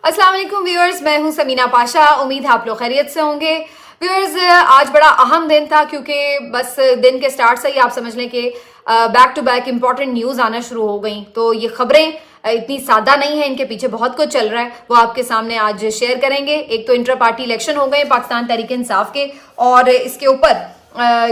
अस्सलाम वालेकुम व्यूअर्स, मैं हूं समीना पाशा। उम्मीद है आप लोग खैरियत से होंगे। व्यूअर्स, आज बड़ा अहम दिन था क्योंकि बस दिन के स्टार्ट से ही आप समझ लें कि back to back important news आना शुरू हो गई। तो ये खबरें इतनी सादा नहीं है, इनके पीछे बहुत कुछ चल रहा है, वो आपके सामने आज शेयर करेंगे। एक तो इंटर पार्टी इलेक्शन हो गए पाकिस्तान तहरीक इंसाफ के, और इसके ऊपर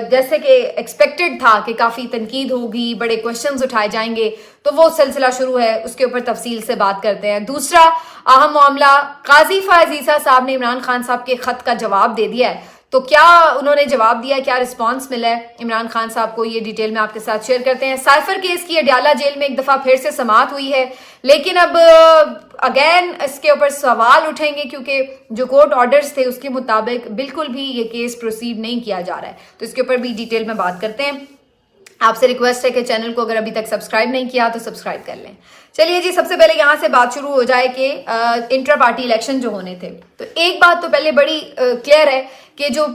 जैसे कि एक्सपेक्टेड था कि काफ़ी तनकीद होगी, बड़े क्वेश्चंस उठाए जाएंगे, तो वो सिलसिला शुरू है। उसके ऊपर तफसील से बात करते हैं। दूसरा अहम मामला, काजी फैज ईसा साहब ने इमरान खान साहब के खत का जवाब दे दिया है। तो क्या उन्होंने जवाब दिया, क्या रिस्पांस मिला है इमरान खान साहब को, ये डिटेल में आपके साथ शेयर करते हैं। साइफर केस की अडयाला जेल में एक दफ़ा फिर से समाअत हुई है, लेकिन अब अगेन इसके ऊपर सवाल उठेंगे क्योंकि जो कोर्ट ऑर्डर्स थे उसके मुताबिक बिल्कुल भी ये केस प्रोसीड नहीं किया जा रहा है। तो इसके ऊपर भी डिटेल में बात करते हैं। आपसे रिक्वेस्ट है कि चैनल को अगर अभी तक सब्सक्राइब नहीं किया तो सब्सक्राइब कर लें। चलिए जी, सबसे पहले यहाँ से बात शुरू हो जाए कि इंटर पार्टी इलेक्शन जो होने थे, तो एक बात तो पहले बड़ी क्लियर है कि जो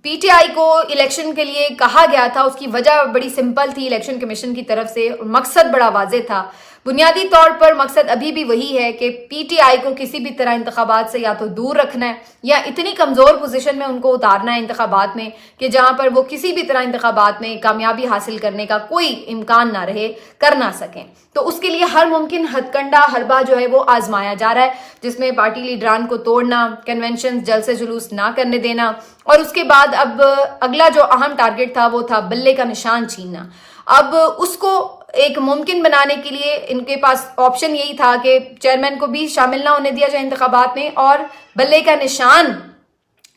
पीटीआई को इलेक्शन के लिए कहा गया था उसकी वजह बड़ी सिंपल थी इलेक्शन कमीशन की तरफ से, मकसद बड़ा वाज़ेह था। बुनियादी तौर पर मकसद अभी भी वही है कि पीटीआई को किसी भी तरह इंतखाबात से या तो दूर रखना है या इतनी कमज़ोर पोजीशन में उनको उतारना है इंतखाबात में कि जहां पर वो किसी भी तरह इंतखाबात में कामयाबी हासिल करने का कोई इम्कान ना रहे, कर ना सकें। तो उसके लिए हर मुमकिन हथकंडा हरबा जो है वो आजमाया जा रहा है, जिसमें पार्टी लीडरान को तोड़ना, कन्वेंशन जलसे जुलूस ना करने देना, और उसके बाद अब अगला जो अहम टारगेट था वो था बल्ले का निशान छीनना। अब उसको एक मुमकिन बनाने के लिए इनके पास ऑप्शन यही था कि चेयरमैन को भी शामिल ना होने दिया जाए इंतखाबात में, और बल्ले का निशान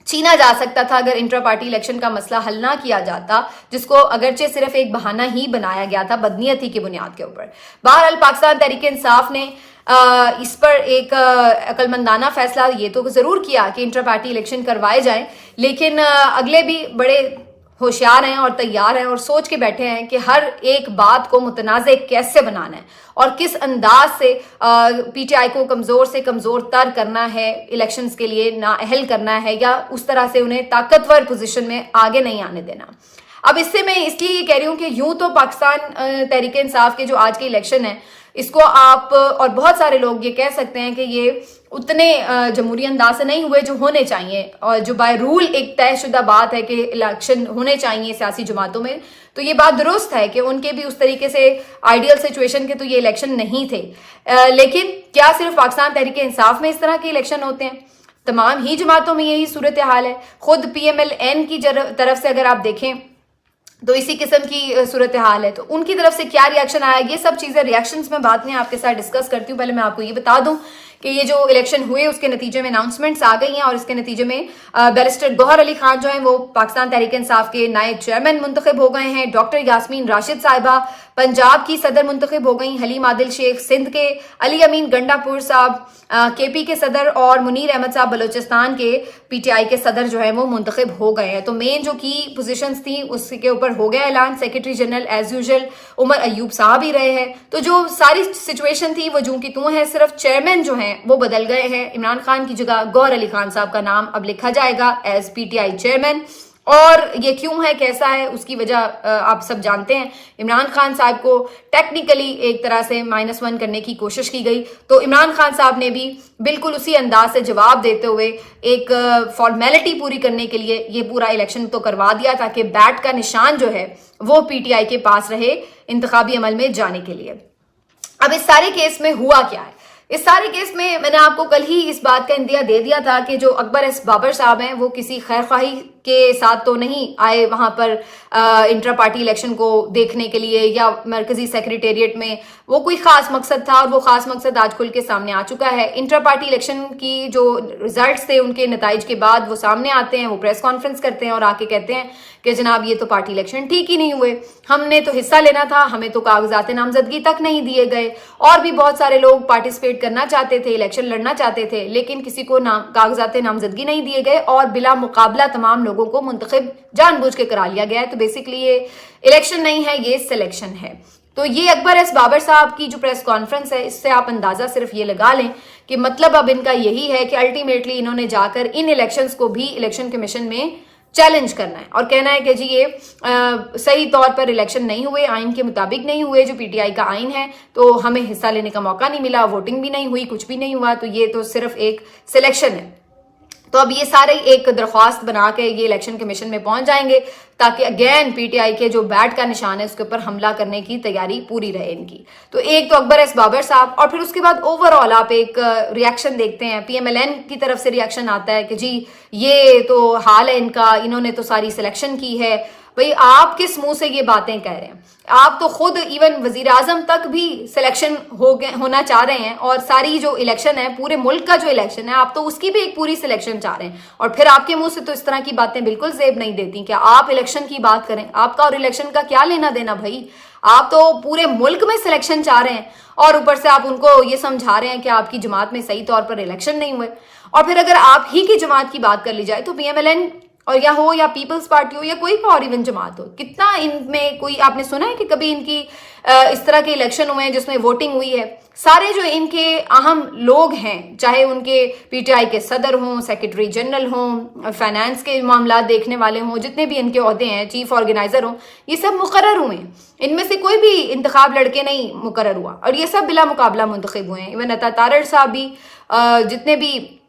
छीना जा सकता था अगर इंटर पार्टी इलेक्शन का मसला हल ना किया जाता, जिसको अगरचे सिर्फ एक बहाना ही बनाया गया था बदनीयती की बुनियाद के ऊपर। बहरहाल पाकिस्तान तहरीक इंसाफ ने इस पर एक अकलमंदाना फैसला ये तो जरूर किया कि इंटर पार्टी इलेक्शन करवाए जाएं, लेकिन अगले भी बड़े होशियार हैं और तैयार हैं और सोच के बैठे हैं कि हर एक बात को मुतनाज़े कैसे बनाना है और किस अंदाज से पीटीआई को कमज़ोर से कमज़ोर तर करना है, इलेक्शंस के लिए नाअहल करना है, या उस तरह से उन्हें ताकतवर पोजीशन में आगे नहीं आने देना। अब इससे मैं इसलिए ये कह रही हूँ कि यूं तो पाकिस्तान तहरीक इंसाफ के जो आज के इलेक्शन है, इसको आप और बहुत सारे लोग ये कह सकते हैं कि ये उतने जमहूरी अंदाज से नहीं हुए जो होने चाहिए, और जो बाय रूल एक तयशुदा बात है कि इलेक्शन होने चाहिए सियासी जमातों में, तो ये बात दुरुस्त है कि उनके भी उस तरीके से आइडियल सिचुएशन के तो ये इलेक्शन नहीं थे। लेकिन क्या सिर्फ पाकिस्तान तहरीक इंसाफ में इस तरह के इलेक्शन होते हैं? तमाम ही जमातों में यही सूरत हाल है। खुद PMLN की तरफ से अगर आप देखें तो इसी किस्म की सूरत हाल है। तो उनकी तरफ से क्या रिएक्शन आया, ये सब चीज़ें रिएक्शंस में बाद में आपके साथ डिस्कस करती हूँ। पहले मैं आपको ये बता दूं कि ये जो इलेक्शन हुए उसके नतीजे में अनाउंसमेंट्स आ गई हैं, और इसके नतीजे में बैरिस्टर गौहर अली खान जो हैं वो पाकिस्तान तहरीक इंसाफ के नायब चेयरमैन मुंतखब हो गए हैं। डॉक्टर यास्मीन राशिद साहिबा पंजाब की सदर मुंतखब हो गई। हलीम आदिल शेख सिंध के, अली अमीन गंडापुर साहब KP के सदर, और मुनीर अहमद साहब बलोचिस्तान के PTI के सदर जो है वो मुंतखब हो गए हैं। तो मेन जो की पोजीशंस थी उसके ऊपर हो गया ऐलान। Secretary general as usual Umar Ayub साहब ही रहे हैं। तो जो सारी सिचुएशन थी वो जूं की तूं है, सिर्फ चेयरमैन जो हैं वो बदल गए हैं। इमरान खान की जगह गौहर अली खान साहब का नाम अब लिखा जाएगा एज PTI चेयरमैन। और ये क्यों है, कैसा है, उसकी वजह आप सब जानते हैं। इमरान खान साहब को टेक्निकली एक तरह से -1 करने की कोशिश की गई, तो इमरान खान साहब ने भी बिल्कुल उसी अंदाज से जवाब देते हुए एक फॉर्मेलिटी पूरी करने के लिए ये पूरा इलेक्शन तो करवा दिया ताकि बैट का निशान जो है वो PTI के पास रहे इंतखाबी अमल में जाने के लिए। अब इस सारे केस में हुआ क्या है? इस सारे केस में मैंने आपको कल ही इस बात का इंदिया दे दिया था कि जो अकबर एस बाबर साहब हैं वो किसी खैरख्वाही के साथ तो नहीं आए वहां पर इंटर पार्टी इलेक्शन को देखने के लिए, या मरकजी सेक्रेटेरिएट में वो कोई खास मकसद था, और वो खास मकसद आज खुल के सामने आ चुका है। इंटर पार्टी इलेक्शन की जो रिजल्ट्स थे उनके नताइज के बाद वो सामने आते हैं, वो प्रेस कॉन्फ्रेंस करते हैं और आके कहते हैं कि जनाब ये तो पार्टी इलेक्शन ठीक ही नहीं हुए, हमने तो हिस्सा लेना था, हमें तो कागजात नामजदगी तक नहीं दिए गए, और भी बहुत सारे लोग पार्टिसिपेट करना चाहते थे, इलेक्शन लड़ना चाहते थे, लेकिन किसी को कागजात नामजदगी नहीं दिए गए, और बिला मुकाबला तमाम लोगों को मुंतखब जानबूझ के करा लिया गया है। तो बेसिकली ये इलेक्शन नहीं है, ये सिलेक्शन है। तो ये अकबर एस बाबर साहब की जो प्रेस कॉन्फ्रेंस है, इससे आप अंदाजा सिर्फ ये लगा लें कि मतलब अब इनका यही है कि अल्टीमेटली इन्होंने जाकर इन इलेक्शंस को भी इलेक्शन कमीशन में चैलेंज करना है और कहना है कि जी ये सही तौर पर इलेक्शन नहीं हुए, आइन के मुताबिक नहीं हुए, जो पीटीआई का आइन है, तो हमें हिस्सा लेने का मौका नहीं मिला, वोटिंग भी नहीं हुई, कुछ भी नहीं हुआ, तो ये तो सिर्फ एक सिलेक्शन है। तो अब ये सारे एक दरख्वास्त बना के ये इलेक्शन कमीशन में पहुंच जाएंगे ताकि अगेन पीटीआई के जो बैट का निशान है उसके ऊपर हमला करने की तैयारी पूरी रहे इनकी। तो एक तो अकबर एस बाबर साहब, और फिर उसके बाद ओवरऑल आप एक रिएक्शन देखते हैं, पीएमएलएन की तरफ से रिएक्शन आता है कि जी ये तो हाल है इनका, इन्होंने तो सारी सिलेक्शन की है। भाई आप किस मुंह से ये बातें कह रहे हैं? आप तो खुद इवन वजीर आजम तक भी सिलेक्शन होना चाह रहे हैं, और सारी जो इलेक्शन है, पूरे मुल्क का जो इलेक्शन है, आप तो उसकी भी एक पूरी सिलेक्शन चाह रहे हैं, और फिर आपके मुंह से तो इस तरह की बातें बिल्कुल जेब नहीं देती कि आप इलेक्शन की बात करें। आपका और इलेक्शन का क्या लेना देना भाई? आप तो पूरे मुल्क में सिलेक्शन चाह रहे हैं और ऊपर से आप उनको ये समझा रहे हैं कि आपकी जमात में सही तौर पर इलेक्शन नहीं हुए। और फिर अगर आप ही की जमात की बात कर ली जाए तो पीएमएलएन और या पीपल्स पार्टी हो या कोई भी और इवन जमात हो, कितना इनमें कोई आपने सुना है कि कभी इनकी इस तरह के इलेक्शन हुए हैं जिसमें वोटिंग हुई है? सारे जो इनके अहम लोग हैं, चाहे उनके पीटीआई के सदर हों, सेक्रेटरी जनरल हों, फाइनेंस के मामला देखने वाले हों, जितने भी इनके ओहदे हैं, चीफ ऑर्गेनाइजर हों, ये सब मुकर्रर हुए हैं। इनमें से कोई भी इंतखाब लड़के नहीं मुकर्रर हुआ और ये सब बिला मुकाबला मुंतखब हुए हैं। इवन अता तारड़ साहब भी, जितने भी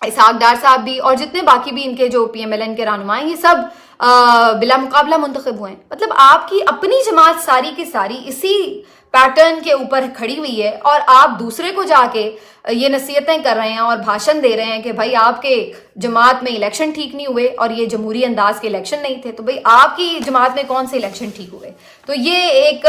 इसहाक डार साहब भी, और जितने बाकी भी इनके जो पीएमएलएन के रहनुमा हैं, ये सब बिला मुकाबला मुंतखब हुए हैं। मतलब आपकी अपनी जमात सारी की सारी इसी पैटर्न के ऊपर खड़ी हुई है और आप दूसरे को जाके ये नसीहतें कर रहे हैं और भाषण दे रहे हैं कि भाई आपके जमात में इलेक्शन ठीक नहीं हुए और ये जमहूरी अंदाज के इलेक्शन नहीं थे। तो भाई आपकी जमात में कौन से इलेक्शन ठीक हुए? तो ये एक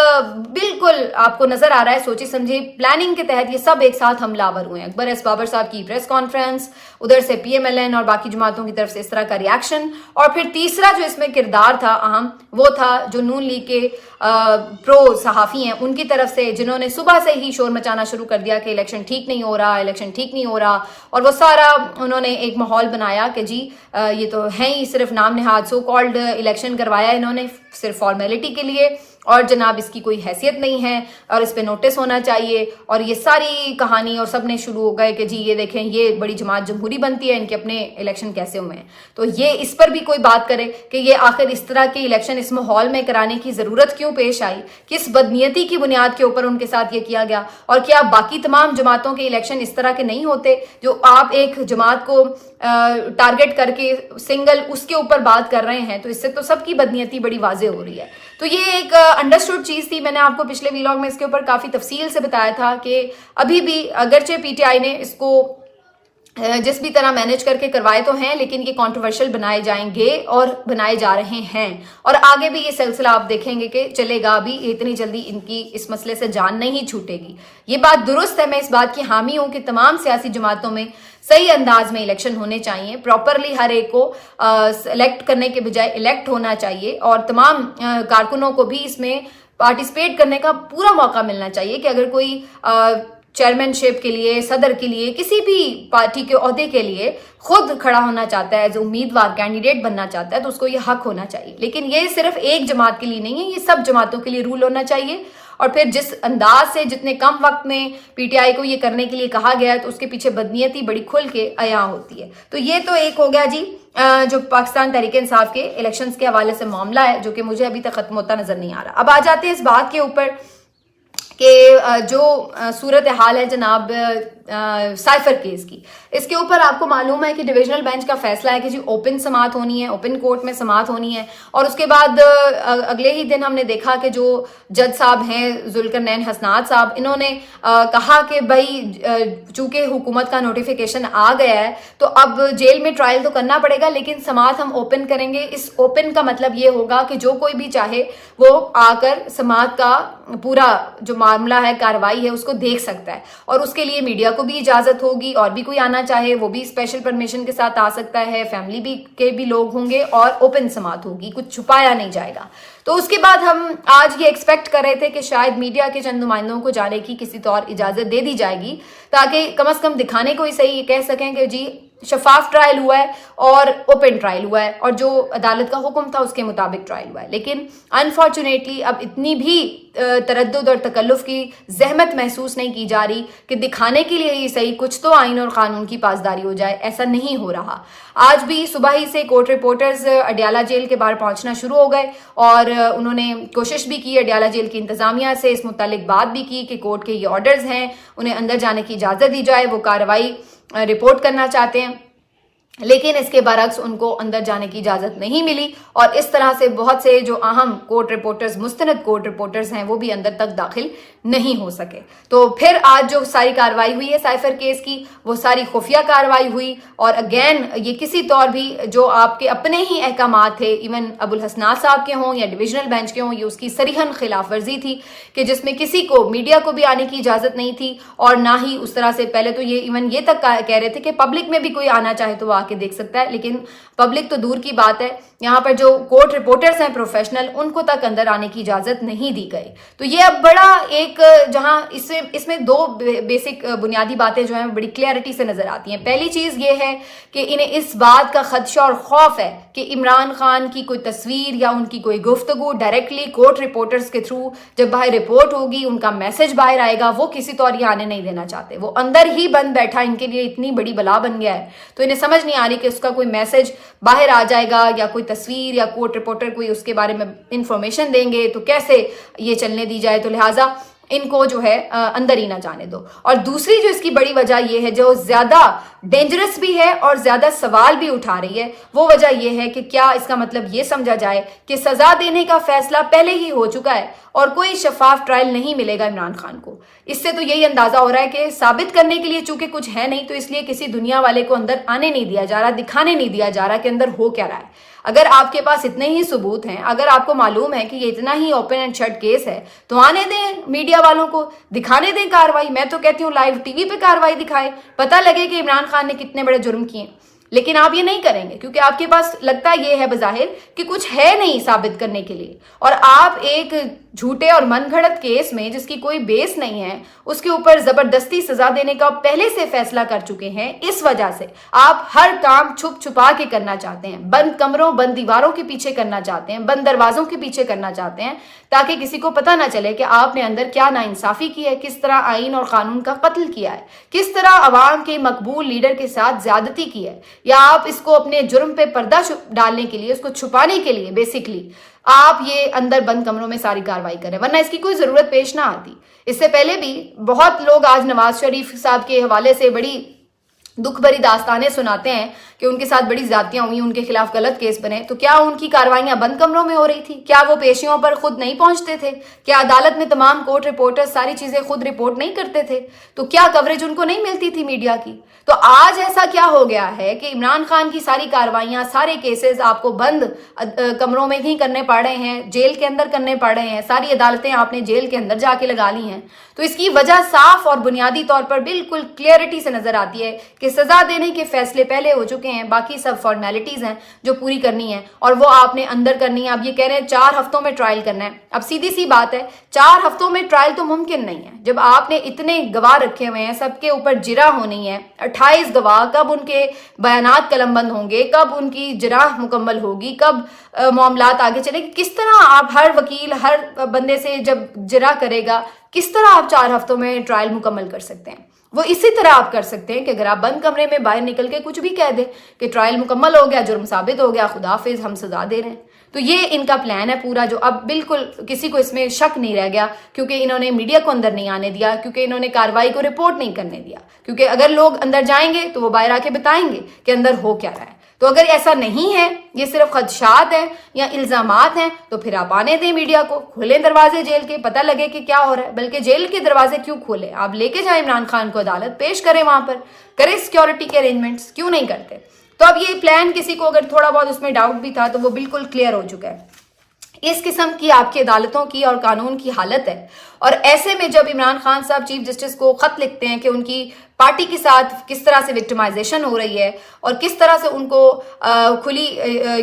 बिल्कुल आपको नजर आ रहा है सोची समझी प्लानिंग के तहत ये सब एक साथ हमलावर हुए हैं। अकबर एस बाबर साहब की प्रेस कॉन्फ्रेंस, उधर से पीएमएलएन और बाकी जमातों की तरफ से इस तरह का रिएक्शन, और फिर तीसरा जो इसमें किरदार था अहम, वो था जो नून लीग के प्रो सहाफी हैं उनकी तरफ से, जिन्होंने सुबह से ही शोर मचाना शुरू कर दिया कि इलेक्शन ठीक नहीं हो रहा, इलेक्शन ठीक नहीं हो रहा, और वो सारा उन्होंने एक माहौल बनाया कि जी ये तो है ही सिर्फ नाम निहाद सो कॉल्ड इलेक्शन करवाया इन्होंने सिर्फ फॉर्मेलिटी के लिए, और जनाब इसकी कोई हैसियत नहीं है और इस पे नोटिस होना चाहिए, और ये सारी कहानी, और सब ने शुरू हो गए कि जी ये देखें ये बड़ी जमात जमहूरी बनती है, इनके अपने इलेक्शन कैसे हुए हैं। तो ये इस पर भी कोई बात करे कि ये आखिर इस तरह के इलेक्शन इस माहौल में कराने की जरूरत क्यों पेश आई, किस बदनीयती की बुनियाद के ऊपर उनके साथ ये किया गया, और क्या बाकी तमाम जमातों के इलेक्शन इस तरह के नहीं होते जो आप एक जमात को टारगेट करके सिंगल उसके ऊपर बात कर रहे हैं? तो इससे तो सबकी बदनीयती बड़ी वाजे हो रही है। तो ये एक अंडरस्टूड चीज थी, मैंने आपको पिछले वीलॉग में इसके ऊपर काफी तफसील से बताया था कि अभी भी अगरचे पीटीआई ने इसको जिस भी तरह मैनेज करके करवाए तो हैं, लेकिन ये कंट्रोवर्शियल बनाए जाएंगे और बनाए जा रहे हैं, और आगे भी ये सिलसिला आप देखेंगे कि चलेगा भी, इतनी जल्दी इनकी इस मसले से जान नहीं छूटेगी। ये बात दुरुस्त है, मैं इस बात की हामी हूं कि तमाम सियासी जमातों में सही अंदाज में इलेक्शन होने चाहिए, प्रॉपरली हर एक को सेलेक्ट करने के बजाय इलेक्ट होना चाहिए, और तमाम कारकुनों को भी इसमें पार्टिसिपेट करने का पूरा मौका मिलना चाहिए कि अगर कोई चेयरमैनशिप के लिए, सदर के लिए, किसी भी पार्टी के ओहदे के लिए खुद खड़ा होना चाहता है, जो उम्मीदवार कैंडिडेट बनना चाहता है, तो उसको ये हक होना चाहिए। लेकिन ये सिर्फ एक जमात के लिए नहीं है, ये सब जमातों के लिए रूल होना चाहिए। और फिर जिस अंदाज से जितने कम वक्त में पीटीआई को ये करने के लिए कहा गया है, तो उसके पीछे बदनीयती बड़ी खुल के अया होती है। तो ये तो एक हो गया जी जो पाकिस्तान तहरीक इंसाफ के इलेक्शंस के हवाले से मामला है, जो कि मुझे अभी तक खत्म होता नजर नहीं आ रहा। अब आ जाते हैं इस बात के ऊपर कि जो सूरत हाल है जनाब साइफर केस की, इसके ऊपर आपको मालूम है कि डिविजनल बेंच का फैसला है कि जी ओपन समाअत होनी है, ओपन कोर्ट में समाअत होनी है। और उसके बाद अगले ही दिन हमने देखा कि जो जज साहब हैं जुल्करनैन हसनात साहब, इन्होंने कहा कि भाई चूंकि हुकूमत का नोटिफिकेशन आ गया है तो अब जेल में ट्रायल तो करना पड़ेगा, लेकिन समाअत हम ओपन करेंगे। इस ओपन का मतलब ये होगा कि जो कोई भी चाहे वो आकर समाअत का पूरा जो मामला है, कार्रवाई है, उसको देख सकता है, और उसके लिए मीडिया को भी इजाजत होगी, और भी कोई आना चाहे वो भी स्पेशल परमिशन के साथ आ सकता है, फैमिली भी के भी लोग होंगे, और ओपन समाअत होगी, कुछ छुपाया नहीं जाएगा। तो उसके बाद हम आज ये एक्सपेक्ट कर रहे थे कि शायद मीडिया के चंद नुमाइंदों को जाने की किसी तौर इजाजत दे दी जाएगी, ताकि कम से कम दिखाने को ही सही ये कह सकें कि जी شفاف ٹرائل ہوا ہے اور اوپن ٹرائل ہوا ہے اور جو عدالت کا حکم تھا اس کے مطابق ٹرائل ہوا ہے. لیکن انفارچونیٹلی اب اتنی بھی تردد اور تکلف کی زحمت محسوس نہیں کی جا رہی کہ دکھانے کے لیے ہی صحیح کچھ تو آئین اور قانون کی پاسداری ہو جائے. ایسا نہیں ہو رہا. آج بھی صبح ہی سے کورٹ رپورٹرز اڈیالہ جیل کے باہر پہنچنا شروع ہو گئے اور انہوں نے کوشش بھی کی اڈیالہ جیل کی انتظامیہ سے اس متعلق بات بھی کی کہ کورٹ کے یہ آرڈرز ہیں, انہیں اندر جانے کی اجازت دی جائے, وہ کارروائی رپورٹ کرنا چاہتے ہیں. لیکن اس کے برعکس ان کو اندر جانے کی اجازت نہیں ملی اور اس طرح سے بہت سے جو اہم کورٹ رپورٹرز, مستند کورٹ رپورٹرز ہیں, وہ بھی اندر تک داخل نہیں ہو سکے. تو پھر آج جو ساری کارروائی ہوئی ہے سائفر کیس کی, وہ ساری خفیہ کارروائی ہوئی اور اگین یہ کسی طور بھی جو آپ کے اپنے ہی احکامات تھے, ایون ابوالحسنات صاحب کے ہوں یا ڈویژنل بینچ کے ہوں, یہ اس کی صریحاً خلاف ورزی تھی کہ جس میں کسی کو, میڈیا کو بھی آنے کی اجازت نہیں تھی اور نہ ہی اس طرح سے پہلے تو یہ ایون یہ تک کہہ رہے تھے کہ پبلک میں بھی کوئی آنا چاہے تو وہ آ کے دیکھ سکتا ہے, لیکن پبلک تو دور کی بات ہے, یہاں پر جو کورٹ رپورٹرز ہیں پروفیشنل, ان کو تک اندر آنے کی اجازت نہیں دی گئی. تو یہ اب بڑا ایک جہاں اس میں دو بیسک بنیادی باتیں جو ہیں بڑی کلیئرٹی سے نظر آتی ہیں. پہلی چیز یہ ہے کہ انہیں اس بات کا خدشہ اور خوف ہے کہ عمران خان کی کوئی تصویر یا ان کی کوئی گفتگو ڈائریکٹلی کورٹ رپورٹرز کے تھرو جب باہر رپورٹ ہوگی, ان کا میسج باہر آئے گا, وہ کسی طور یہ آنے نہیں دینا چاہتے. وہ اندر ہی بند بیٹھا ان کے لیے اتنی بڑی بلا بن گیا ہے, تو انہیں سمجھ نہیں آ رہی کہ اس کا کوئی میسج باہر آ جائے گا یا کوئی تصویر یا کورٹ رپورٹر کوئی اس کے بارے میں انفارمیشن دیں گے تو کیسے یہ چلنے دی جائے. تو لہٰذا ان کو جو ہے اندر ہی نہ جانے دو. اور دوسری جو اس کی بڑی وجہ یہ ہے, جو زیادہ ڈینجرس بھی ہے اور زیادہ سوال بھی اٹھا رہی ہے, وہ وجہ یہ ہے کہ کیا اس کا مطلب یہ سمجھا جائے کہ سزا دینے کا فیصلہ پہلے ہی ہو چکا ہے اور کوئی شفاف ٹرائل نہیں ملے گا عمران خان کو. اس سے تو یہی اندازہ ہو رہا ہے کہ ثابت کرنے کے لیے چونکہ کچھ ہے نہیں, تو اس لیے کسی دنیا والے کو اندر آنے نہیں دیا جا رہا, دکھانے نہیں دیا جا رہا کہ اندر ہو کیا رہا ہے. اگر آپ کے پاس اتنے ہی ثبوت ہیں, اگر آپ کو معلوم ہے کہ یہ اتنا ہی اوپن اینڈ شٹ کیس ہے, تو آنے دیں میڈیا والوں کو, دکھانے دیں کارروائی. میں تو کہتی ہوں لائیو ٹی وی پہ کارروائی دکھائے, پتہ لگے کہ عمران خان نے کتنے بڑے جرم کیے. لیکن آپ یہ نہیں کریں گے کیونکہ آپ کے پاس لگتا یہ ہے بظاہر کہ کچھ ہے نہیں ثابت کرنے کے لیے, اور آپ ایک جھوٹے اور من گھڑت کیس میں جس کی کوئی بیس نہیں ہے اس کے اوپر زبردستی سزا دینے کا پہلے سے فیصلہ کر چکے ہیں. اس وجہ سے آپ ہر کام چھپ چھپا کے کرنا چاہتے ہیں, بند کمروں, بند دیواروں کے پیچھے کرنا چاہتے ہیں, بند دروازوں کے پیچھے کرنا چاہتے ہیں, تاکہ کسی کو پتہ نہ چلے کہ آپ نے اندر کیا ناانصافی کی ہے, کس طرح آئین اور قانون کا قتل کیا ہے, کس طرح عوام کے مقبول لیڈر کے ساتھ زیادتی کی ہے, یا آپ اس کو اپنے جرم پہ پردہ ڈالنے کے لیے, اس کو چھپانے کے لیے بیسکلی آپ یہ اندر بند کمروں میں ساری کارروائی کریں, ورنہ اس کی کوئی ضرورت پیش نہ آتی. اس سے پہلے بھی بہت لوگ آج نواز شریف صاحب کے حوالے سے بڑی دکھ بھری داستانیں سناتے ہیں کہ ان کے ساتھ بڑی زیادتیاں ہوئی, ان کے خلاف غلط کیس بنے. تو کیا ان کی کاروائیاں بند کمروں میں ہو رہی تھی؟ کیا وہ پیشیوں پر خود نہیں پہنچتے تھے؟ کیا عدالت میں تمام کورٹ رپورٹر ساری چیزیں خود رپورٹ نہیں کرتے تھے؟ تو کیا کوریج ان کو نہیں ملتی تھی میڈیا کی؟ تو آج ایسا کیا ہو گیا ہے کہ عمران خان کی ساری کاروائیاں, سارے کیسز آپ کو بند کمروں میں ہی کرنے پڑ رہے ہیں, جیل کے اندر کرنے پڑ رہے ہیں, ساری عدالتیں آپ نے جیل کے اندر جا کے لگا لی ہیں. تو اس کی وجہ صاف اور بنیادی طور پر بالکل کلیئرٹی سے نظر آتی ہے کہ سزا دینے کے فیصلے پہلے ہو چکے ہیں, باقی سب فارمیلٹیز ہیں جو پوری کرنی ہے اور وہ آپ نے اندر کرنی ہے. اب یہ کہہ رہے ہیں 4 ہفتوں میں ٹرائل کرنا ہے. اب سیدھی سی بات ہے, 4 ہفتوں میں ٹرائل تو ممکن نہیں ہے جب آپ نے اتنے گواہ رکھے ہوئے ہیں, سب کے اوپر جرح ہونی ہے, 28 گواہ, کب ان کے بیانات قلم بند ہوں گے, کب ان کی جرح مکمل ہوگی, کب معاملات آگے چلے گی, کس طرح آپ ہر وکیل ہر بندے سے جب جرح کرے گا, کس طرح آپ 4 ہفتوں میں ٹرائل مکمل کر سکتے ہیں؟ وہ اسی طرح آپ کر سکتے ہیں کہ اگر آپ بند کمرے میں باہر نکل کے کچھ بھی کہہ دیں کہ ٹرائل مکمل ہو گیا, جرم ثابت ہو گیا, خدا حافظ, ہم سزا دے رہے ہیں. تو یہ ان کا پلان ہے پورا, جو اب بالکل کسی کو اس میں شک نہیں رہ گیا, کیونکہ انہوں نے میڈیا کو اندر نہیں آنے دیا, کیونکہ انہوں نے کارروائی کو رپورٹ نہیں کرنے دیا, کیونکہ اگر لوگ اندر جائیں گے تو وہ باہر آ کے بتائیں گے کہ اندر ہو کیا رہا ہے. تو اگر ایسا نہیں ہے, یہ صرف خدشات ہیں یا الزامات ہیں, تو پھر آپ آنے دیں میڈیا کو, کھولیں دروازے جیل کے, پتہ لگے کہ کیا ہو رہا ہے. بلکہ جیل کے دروازے کیوں کھولیں, آپ لے کے جائیں عمران خان کو عدالت, پیش کریں, وہاں پر کریں سیکیورٹی کے ارینجمنٹس, کیوں نہیں کرتے؟ تو اب یہ پلان کسی کو اگر تھوڑا بہت اس میں ڈاؤٹ بھی تھا تو وہ بالکل کلیئر ہو چکا ہے. اس قسم کی آپ کی عدالتوں کی اور قانون کی حالت ہے, اور ایسے میں جب عمران خان صاحب چیف جسٹس کو خط لکھتے ہیں کہ ان کی پارٹی کے ساتھ کس طرح سے وکٹمائزیشن ہو رہی ہے اور کس طرح سے ان کو کھلی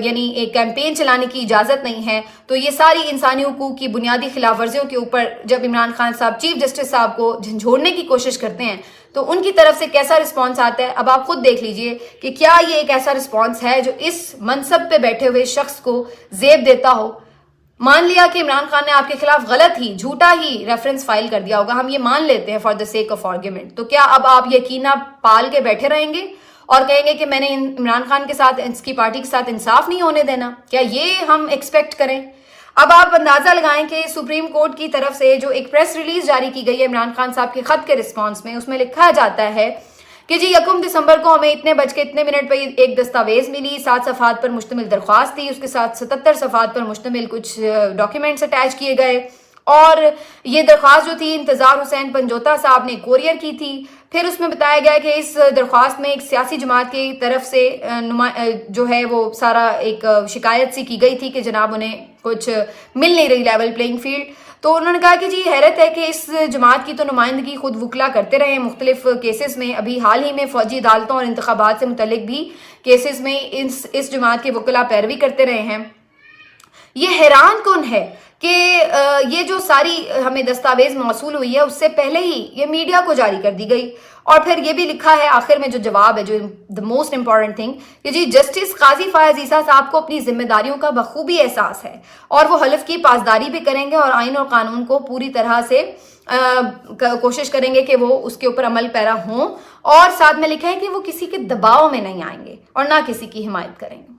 یعنی ایک کیمپین چلانے کی اجازت نہیں ہے, تو یہ ساری انسانی حقوق کی بنیادی خلاف ورزیوں کے اوپر جب عمران خان صاحب چیف جسٹس صاحب کو جھنجھوڑنے کی کوشش کرتے ہیں, تو ان کی طرف سے کیسا رسپانس آتا ہے اب آپ خود دیکھ لیجئے کہ کیا یہ ایک ایسا رسپانس ہے جو اس منصب پہ بیٹھے ہوئے شخص کو زیب دیتا ہو. مان لیا کہ عمران خان نے آپ کے خلاف غلط ہی جھوٹا ہی ریفرنس فائل کر دیا ہوگا, ہم یہ مان لیتے ہیں for the sake of argument, تو کیا اب آپ یقینا پال کے بیٹھے رہیں گے اور کہیں گے کہ میں نے عمران خان کے ساتھ اس کی پارٹی کے ساتھ انصاف نہیں ہونے دینا؟ کیا یہ ہم ایکسپیکٹ کریں؟ اب آپ اندازہ لگائیں کہ سپریم کورٹ کی طرف سے جو ایک پریس ریلیز جاری کی گئی ہے عمران خان صاحب کے خط کے رسپانس میں, اس میں لکھا جاتا ہے کہ جی 1 دسمبر کو ہمیں اتنے بج کے اتنے منٹ پہ ایک دستاویز ملی, 7 صفحات پر مشتمل درخواست تھی, اس کے ساتھ 77 صفحات پر مشتمل کچھ ڈاکیومنٹس اٹیچ کیے گئے, اور یہ درخواست جو تھی انتظار حسین پنجوتا صاحب نے کوریئر کی تھی. پھر اس میں بتایا گیا کہ اس درخواست میں ایک سیاسی جماعت کی طرف سے جو ہے وہ سارا ایک شکایت سی کی گئی تھی کہ جناب انہیں کچھ مل نہیں رہی لیول پلینگ فیلڈ. تو انہوں نے کہا کہ جی حیرت ہے کہ اس جماعت کی تو نمائندگی خود وکلا کرتے رہے ہیں مختلف کیسز میں, ابھی حال ہی میں فوجی عدالتوں اور انتخابات سے متعلق بھی کیسز میں اس جماعت کے وکلا پیروی کرتے رہے ہیں. یہ حیران کن ہے کہ یہ جو ساری ہمیں دستاویز موصول ہوئی ہے اس سے پہلے ہی یہ میڈیا کو جاری کر دی گئی, اور پھر یہ بھی لکھا ہے آخر میں جو جواب ہے, جو دا موسٹ امپورٹنٹ تھنگ, کہ جی جسٹس قاضی فائز عیسیٰ صاحب کو اپنی ذمہ داریوں کا بخوبی احساس ہے اور وہ حلف کی پاسداری بھی کریں گے اور آئین اور قانون کو پوری طرح سے کوشش کریں گے کہ وہ اس کے اوپر عمل پیرا ہوں, اور ساتھ میں لکھا ہے کہ وہ کسی کے دباؤ میں نہیں آئیں گے اور نہ کسی کی حمایت کریں گے.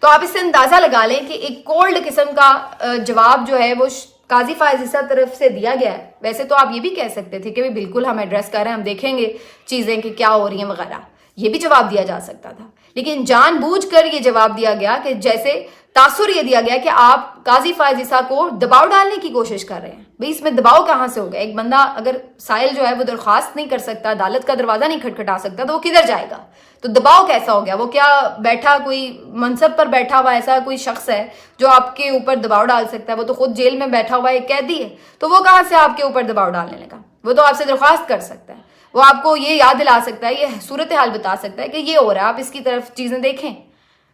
تو آپ اس سے اندازہ لگا لیں کہ ایک کولڈ قسم کا جواب جو ہے وہ قاضی فائز عیسیٰ طرف سے دیا گیا ہے. ویسے تو آپ یہ بھی کہہ سکتے تھے کہ بالکل ہم ایڈریس کر رہے ہیں, ہم دیکھیں گے چیزیں کہ کیا ہو رہی ہیں وغیرہ, یہ بھی جواب دیا جا سکتا تھا, لیکن جان بوجھ کر یہ جواب دیا گیا کہ جیسے تاثر یہ دیا گیا کہ آپ قاضی فائز عیسیٰ کو دباؤ ڈالنے کی کوشش کر رہے ہیں. بھئی اس میں دباؤ کہاں سے ہوگا؟ ایک بندہ اگر سائل جو ہے وہ درخواست نہیں کر سکتا, عدالت کا دروازہ نہیں کھٹکھٹا سکتا, تو وہ کدھر جائے گا؟ تو دباؤ کیسا ہو گیا؟ وہ کیا بیٹھا کوئی منصب پر بیٹھا ہوا ایسا کوئی شخص ہے جو آپ کے اوپر دباؤ ڈال سکتا ہے؟ وہ تو خود جیل میں بیٹھا ہوا ایک قیدی ہے, تو وہ کہاں سے آپ کے اوپر دباؤ ڈالنے لگا؟ وہ تو آپ سے درخواست کر سکتا ہے, وہ آپ کو یہ یاد دلا سکتا ہے, یہ صورتحال بتا سکتا ہے کہ یہ ہو رہا ہے, آپ اس کی طرف چیزیں دیکھیں.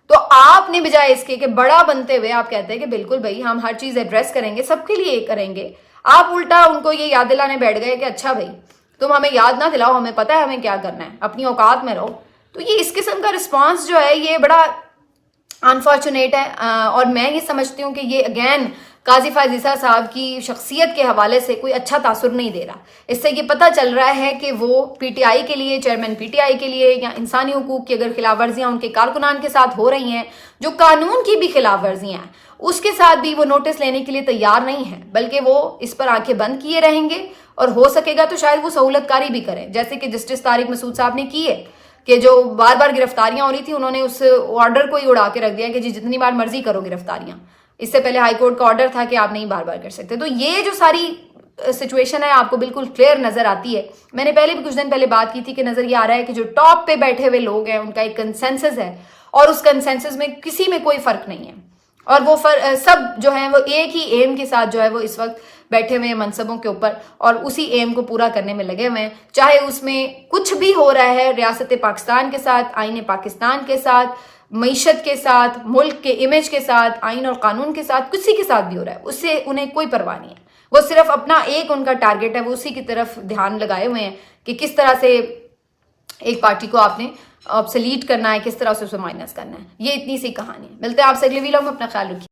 تو آپ نے بجائے اس کے کہ بڑا بنتے ہوئے آپ کہتے ہیں کہ بالکل بھائی ہم ہر چیز ایڈریس کریں گے, سب کے لیے کریں گے, آپ الٹا ان کو یہ یاد دلانے بیٹھ گئے کہ اچھا بھائی تم ہمیں یاد نہ دلاؤ, ہمیں پتہ ہے ہمیں کیا کرنا ہے, اپنی اوقات میں رہو. تو یہ اس قسم کا رسپانس جو ہے یہ بڑا انفارچونیٹ ہے, اور میں یہ سمجھتی ہوں کہ یہ اگین قاضی فائز عیسیٰ صاحب کی شخصیت کے حوالے سے کوئی اچھا تاثر نہیں دے رہا. اس سے یہ پتہ چل رہا ہے کہ وہ پی ٹی آئی کے لیے, چیئرمین پی ٹی آئی کے لیے, یا انسانی حقوق کی اگر خلاف ورزیاں ان کے کارکنان کے ساتھ ہو رہی ہیں, جو قانون کی بھی خلاف ورزیاں ہیں, اس کے ساتھ بھی وہ نوٹس لینے کے لیے تیار نہیں ہیں, بلکہ وہ اس پر آنکھیں بند کیے رہیں گے, اور ہو سکے گا تو شاید وہ سہولت کاری بھی کریں, جیسے کہ جسٹس طارق مسعود صاحب نے کی ہے کہ جو بار بار گرفتاریاں ہو رہی تھی انہوں نے اس آرڈر کو ہی اڑا کے رکھ دیا کہ جی جتنی بار مرضی کرو گرفتاریاں. اس سے پہلے ہائی کورٹ کا آرڈر تھا کہ آپ نہیں بار بار کر سکتے. تو یہ جو ساری سچویشن ہے آپ کو بالکل کلیئر نظر آتی ہے. میں نے پہلے بھی کچھ دن پہلے بات کی تھی کہ نظر یہ آ رہا ہے کہ جو ٹاپ پہ بیٹھے ہوئے لوگ ہیں ان کا ایک کنسنسس ہے, اور اس کنسنسس میں کسی میں کوئی فرق نہیں ہے, اور وہ سب جو ہیں وہ ایک ہی ایم کے ساتھ جو ہے وہ اس وقت بیٹھے ہوئے ہیں منصبوں کے اوپر, اور اسی ایم کو پورا کرنے میں لگے ہوئے ہیں, چاہے اس میں کچھ بھی ہو رہا ہے ریاست پاکستان کے ساتھ, آئین پاکستان کے ساتھ, معیشت کے ساتھ, ملک کے امیج کے ساتھ, آئین اور قانون کے ساتھ, کسی کے ساتھ بھی ہو رہا ہے, اس سے انہیں کوئی پرواہ نہیں ہے. وہ صرف اپنا ایک ان کا ٹارگٹ ہے, وہ اسی کی طرف دھیان لگائے ہوئے ہیں کہ کس طرح سے ایک پارٹی کو آپ نے آبسلیٹ کرنا ہے, کس طرح سے اسے مائنس کرنا ہے. یہ اتنی سی کہانی ہے. ملتے ہیں آپ سے اگلے ویلاگ میں, اپنا خیال رکھیے.